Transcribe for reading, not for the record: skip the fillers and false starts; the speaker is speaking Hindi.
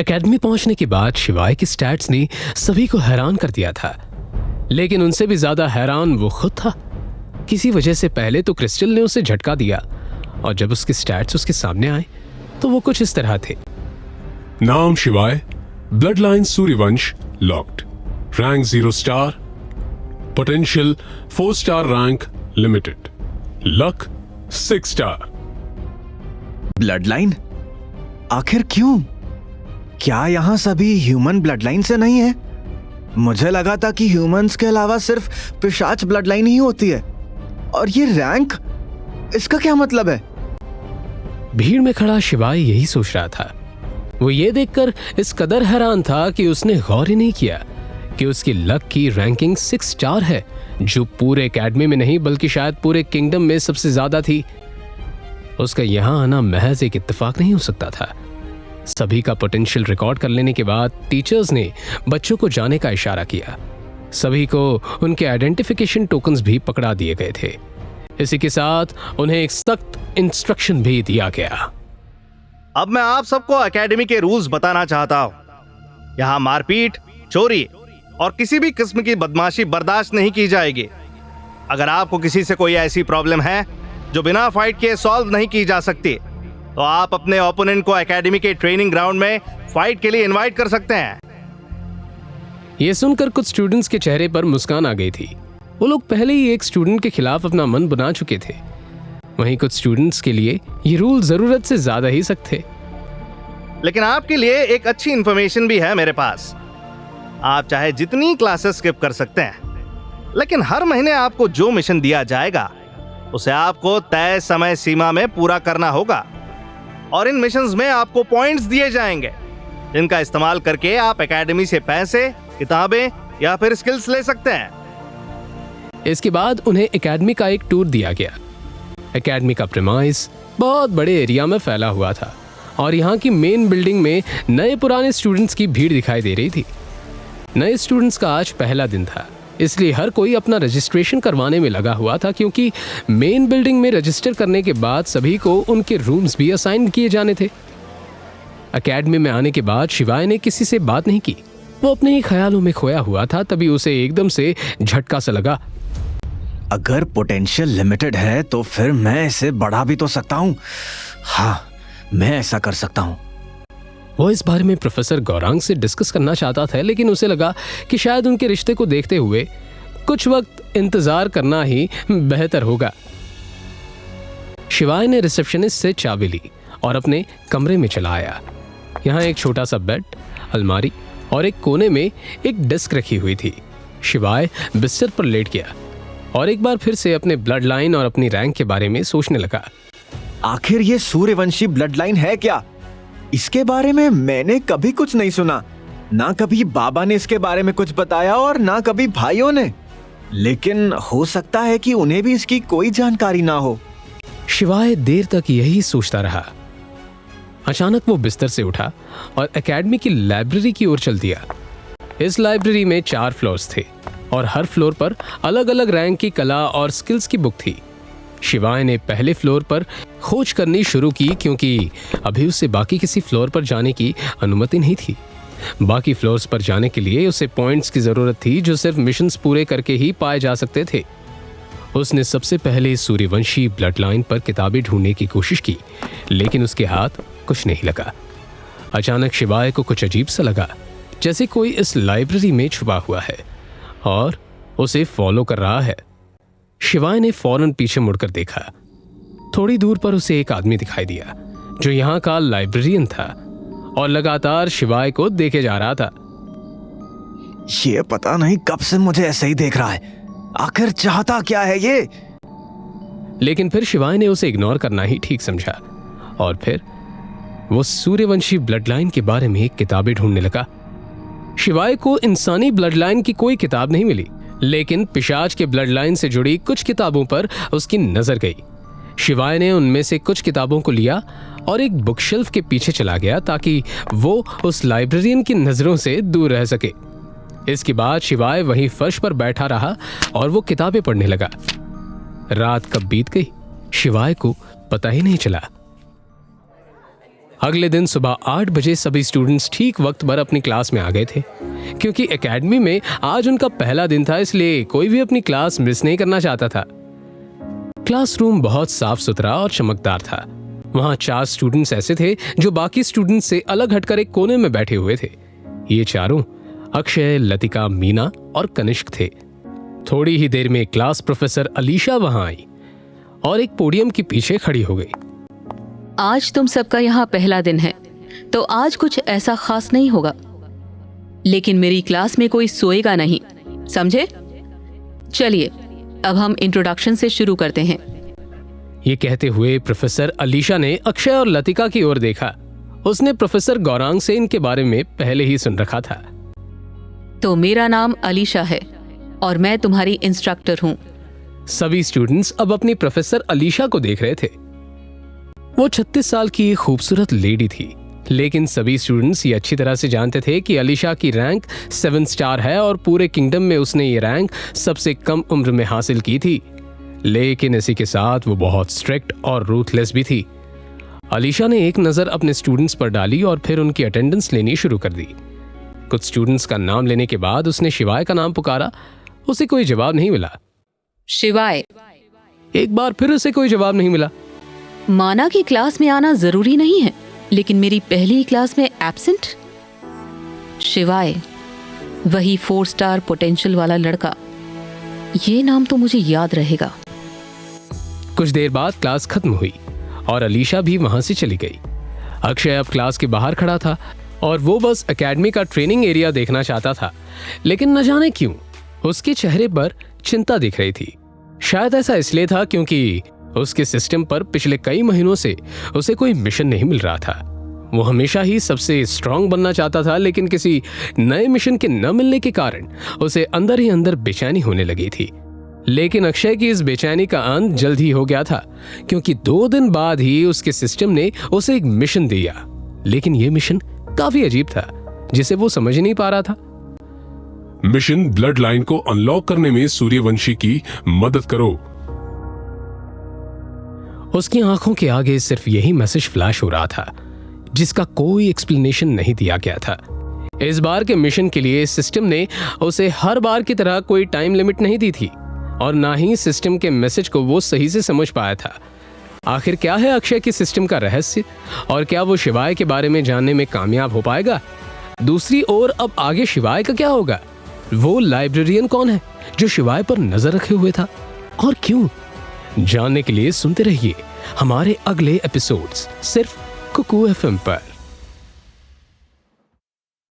एकेडमी पहुंचने के बाद शिवाय के स्टैट्स ने सभी को हैरान कर दिया था, लेकिन उनसे भी ज्यादा हैरान वो खुद था। किसी वजह से पहले तो क्रिस्टल ने उसे झटका दिया और जब उसके स्टैट्स उसके सामने आए तो वो कुछ इस तरह थे। नाम शिवाय, blood line Suryavansh locked, rank 0 star, potential 4 star rank limited, luck 6 star. Blood line? आखिर क्यों? क्या यहाँ सभी ह्यूमन ब्लड लाइन से नहीं है? मुझे लगा था कि ह्यूमंस के अलावा सिर्फ पिशाच ब्लड लाइन ही होती है। और ये रैंक, इसका क्या मतलब है? भीड़ में खड़ा शिवाय यही सोच रहा था। वो ये देखकर इस कदर हैरान था कि उसने गौर ही नहीं किया कि उसकी लक की रैंकिंग 6 स्टार है, जो पूरे एकेडमी में नहीं बल्कि शायद पूरे किंगडम में सबसे ज्यादा थी। उसका यहां आना महज एक इत्तेफाक नहीं हो सकता था। सभी का पोटेंशियल रिकॉर्ड कर लेने के बाद टीचर्स ने बच्चों को जाने का इशारा किया। सभी को उनके आइडेंटिफिकेशन टोकन्स भी पकड़ा दिए गए थे। इसी के साथ उन्हें एक सख्त इंस्ट्रक्शन भी दिया गया। अब मैं आप सबको एकेडमी के रूल्स बताना चाहता हूँ। यहाँ मारपीट, चोरी और किसी भी किस्म की बदमाशी बर्दाश्त नहीं की जाएगी। अगर आपको किसी से कोई ऐसी प्रॉब्लम है जो बिना फाइट के सॉल्व नहीं की जा सकती, तो आप अपने ओपोनेंट को एकेडमी के ट्रेनिंग ग्राउंड में फाइट के लिए इनवाइट कर सकते हैं। यह सुनकर कुछ स्टूडेंट्स के चेहरे पर मुस्कान आ गई थी। वो लोग पहले ही एक स्टूडेंट के खिलाफ अपना मन बना चुके थे। वहीं कुछ स्टूडेंट्स के लिए ये रूल जरूरत से ज्यादा ही सख्त थे। लेकिन आपके लिए एक अच्छी इंफॉर्मेशन भी है मेरे पास। आप चाहे जितनी क्लासेस स्किप कर सकते हैं, लेकिन हर महीने आपको जो मिशन दिया जाएगा उसे आपको तय समय सीमा में पूरा करना होगा। और इन मिशंस में आपको पॉइंट्स दिए जाएंगे, जिनका इस्तेमाल करके आप एकेडमी से पैसे, किताबें या फिर स्किल्स ले सकते हैं। इसके बाद उन्हें एकेडमी का एक टूर दिया गया। एकेडमी का प्रीमाइस बहुत बड़े एरिया में फैला हुआ था और यहाँ की मेन बिल्डिंग में नए पुराने स्टूडेंट्स की भीड़ दिखाई दे रही थी। नए स्टूडेंट्स का आज पहला दिन था, इसलिए हर कोई अपना रजिस्ट्रेशन करवाने में लगा हुआ था, क्योंकि मेन बिल्डिंग में रजिस्टर करने के बाद सभी को उनके रूम्स भी असाइन किए जाने थे। एकेडमी में आने के बाद शिवाय ने किसी से बात नहीं की। वो अपने ही ख्यालों में खोया हुआ था। तभी उसे एकदम से झटका सा लगा। अगर पोटेंशियल लिमिटेड है तो फिर मैं इसे बढ़ा भी तो सकता हूँ। हाँ, मैं ऐसा कर सकता हूँ। वो इस बारे में प्रोफेसर गौरांग से डिस्कस करना चाहता था, लेकिन उसे लगा कि शायद उनके रिश्ते को देखते हुए कुछ वक्त इंतजार करना ही बेहतर होगा। शिवाय ने रिसेप्शनिस्ट से चाबी ली और अपने कमरे में चला आया। यहाँ एक छोटा सा बेड, अलमारी और एक कोने में एक डेस्क रखी हुई थी। शिवाय बिस्तर पर लेट गया और एक बार फिर से अपने ब्लड लाइन और अपनी रैंक के बारे में सोचने लगा। आखिर ये सूर्यवंशी ब्लड लाइन है क्या? इसके बारे में मैंने कभी कुछ नहीं सुना। ना कभी बाबा ने इसके बारे में कुछ बताया और ना कभी भाइयों ने। लेकिन हो सकता है कि उन्हें भी इसकी कोई जानकारी ना हो। शिवाय देर तक यही सोचता रहा। अचानक वो बिस्तर से उठा और एकेडमी की लाइब्रेरी की ओर चल दिया। इस लाइब्रेरी में 4 फ्लोर्स थे और हर फ्लोर पर अलग अलग रैंक की कला और स्किल्स की बुक थी। शिवाय ने पहले फ्लोर पर खोज करनी शुरू की, क्योंकि अभी उसे बाकी किसी फ्लोर पर जाने की अनुमति नहीं थी। बाकी फ्लोर्स पर जाने के लिए उसे पॉइंट्स की जरूरत थी, जो सिर्फ मिशंस पूरे करके ही पाए जा सकते थे। उसने सबसे पहले सूर्यवंशी ब्लड लाइन पर किताबें ढूंढने की कोशिश की, लेकिन उसके हाथ कुछ नहीं लगा। अचानक शिवाय को कुछ अजीब सा लगा, जैसे कोई इस लाइब्रेरी में छुपा हुआ है और उसे फॉलो कर रहा है। शिवाय ने फौरन पीछे मुड़कर देखा। थोड़ी दूर पर उसे एक आदमी दिखाई दिया, जो यहाँ का लाइब्रेरियन था और लगातार शिवाय को देखे जा रहा था। ये पता नहीं कब से मुझे ऐसे ही देख रहा है। आखिर चाहता क्या है ये? लेकिन फिर शिवाय ने उसे इग्नोर करना ही ठीक समझा और फिर वो सूर्यवंशी ब्लड लाइन के बारे में किताबें ढूंढने लगा। शिवाय को इंसानी ब्लड लाइन की कोई किताब नहीं मिली, लेकिन पिशाच के ब्लड लाइन से जुड़ी कुछ किताबों पर उसकी नजर गई। शिवाय ने उनमें से कुछ किताबों को लिया और एक बुक शेल्फ के पीछे चला गया, ताकि वो उस लाइब्रेरियन की नजरों से दूर रह सके। इसके बाद शिवाय वहीं फर्श पर बैठा रहा और वो किताबें पढ़ने लगा। रात कब बीत गई शिवाय को पता ही नहीं चला। अगले दिन सुबह 8 बजे सभी स्टूडेंट्स ठीक वक्त पर अपनी क्लास में आ गए थे। क्योंकि एकेडमी में आज उनका पहला दिन था, इसलिए कोई भी अपनी क्लास मिस नहीं करना चाहता था। क्लासरूम बहुत साफ सुथरा और चमकदार था। वहां 4 स्टूडेंट्स ऐसे थे जो बाकी स्टूडेंट्स से अलग हटकर एक कोने में बैठे हुए थे। ये चारों अक्षय, लतिका, मीना और कनिष्क थे। थोड़ी ही देर में क्लास प्रोफेसर अलीशा वहां आई और एक पोडियम के पीछे खड़ी हो गई। आज तुम सबका यहाँ पहला दिन है, तो आज कुछ ऐसा खास नहीं होगा, लेकिन मेरी क्लास में कोई सोएगा नहीं, समझे? चलिए अब हम इंट्रोडक्शन से शुरू करते हैं। ये कहते हुए प्रोफेसर अलीशा ने अक्षय और लतिका की ओर देखा। उसने प्रोफेसर गौरांग से इनके बारे में पहले ही सुन रखा था। तो मेरा नाम अलीशा है और मैं तुम्हारी इंस्ट्रक्टर हूँ। सभी स्टूडेंट्स अब अपनी प्रोफेसर अलीशा को देख रहे थे। वो 36 साल की एक खूबसूरत लेडी थी, लेकिन सभी स्टूडेंट्स ये अच्छी तरह से जानते थे कि अलीशा की रैंक 7 स्टार है और पूरे किंगडम में उसने ये रैंक सबसे कम उम्र में हासिल की थी। लेकिन इसी के साथ वो बहुत स्ट्रिक्ट और रूथलेस भी थी। अलीशा ने एक नज़र अपने स्टूडेंट्स पर डाली और फिर उनकी अटेंडेंस लेनी शुरू कर दी। कुछ स्टूडेंट्स का नाम लेने के बाद उसने शिवाय का नाम पुकारा। उसे कोई जवाब नहीं मिला। शिवाय। एक बार फिर उसे कोई जवाब नहीं मिला। माना कि क्लास में आना जरूरी नहीं है, लेकिन मेरी पहली क्लास में एब्सेंट। शिवाय, वही 4 स्टार पोटेंशियल वाला लड़का। ये नाम तो मुझे याद रहेगा। कुछ देर बाद क्लास खत्म हुई और अलीशा भी वहां से चली गई। अक्षय अब क्लास के बाहर खड़ा था और वो बस एकेडमी का ट्रेनिंग एरिया देखना चाहता था, लेकिन न जाने क्यों उसके चेहरे पर चिंता दिख रही थी। शायद ऐसा इसलिए था क्योंकि उसके सिस्टम पर पिछले कई महीनों से उसे कोई मिशन नहीं मिल रहा था। वो हमेशा ही सबसे स्ट्रांग बनना चाहता था, लेकिन किसी नए मिशन के न मिलने के कारण उसे अंदर ही अंदर बेचैनी होने लगी थी। लेकिन अक्षय की इस बेचैनी का अंत जल्द ही हो गया था, क्योंकि 2 दिन बाद ही उसके सिस्टम ने उसे एक मिशन दिया। लेकिन यह मिशन काफी अजीब था, जिसे वो समझ नहीं पा रहा था। मिशन ब्लड लाइन को अनलॉक करने में सूर्यवंशी की मदद करो। उसकी आंखों के आगे सिर्फ यही मैसेज फ्लैश हो रहा था, जिसका कोई एक्सप्लेनेशन नहीं दिया गया था। इस बार के मिशन के लिए सिस्टम ने उसे हर बार की तरह कोई टाइम लिमिट नहीं दी थी और ना ही सिस्टम के मैसेज को वो सही से समझ पाया था। आखिर क्या है अक्षय के सिस्टम का रहस्य और क्या वो शिवाय के बारे में जानने में कामयाब हो पाएगा? दूसरी ओर अब आगे शिवाय का क्या होगा? वो लाइब्रेरियन कौन है जो शिवाय पर नजर रखे हुए था और क्यों? जानने के लिए सुनते रहिए हमारे अगले एपिसोड्स सिर्फ कुकू FM पर।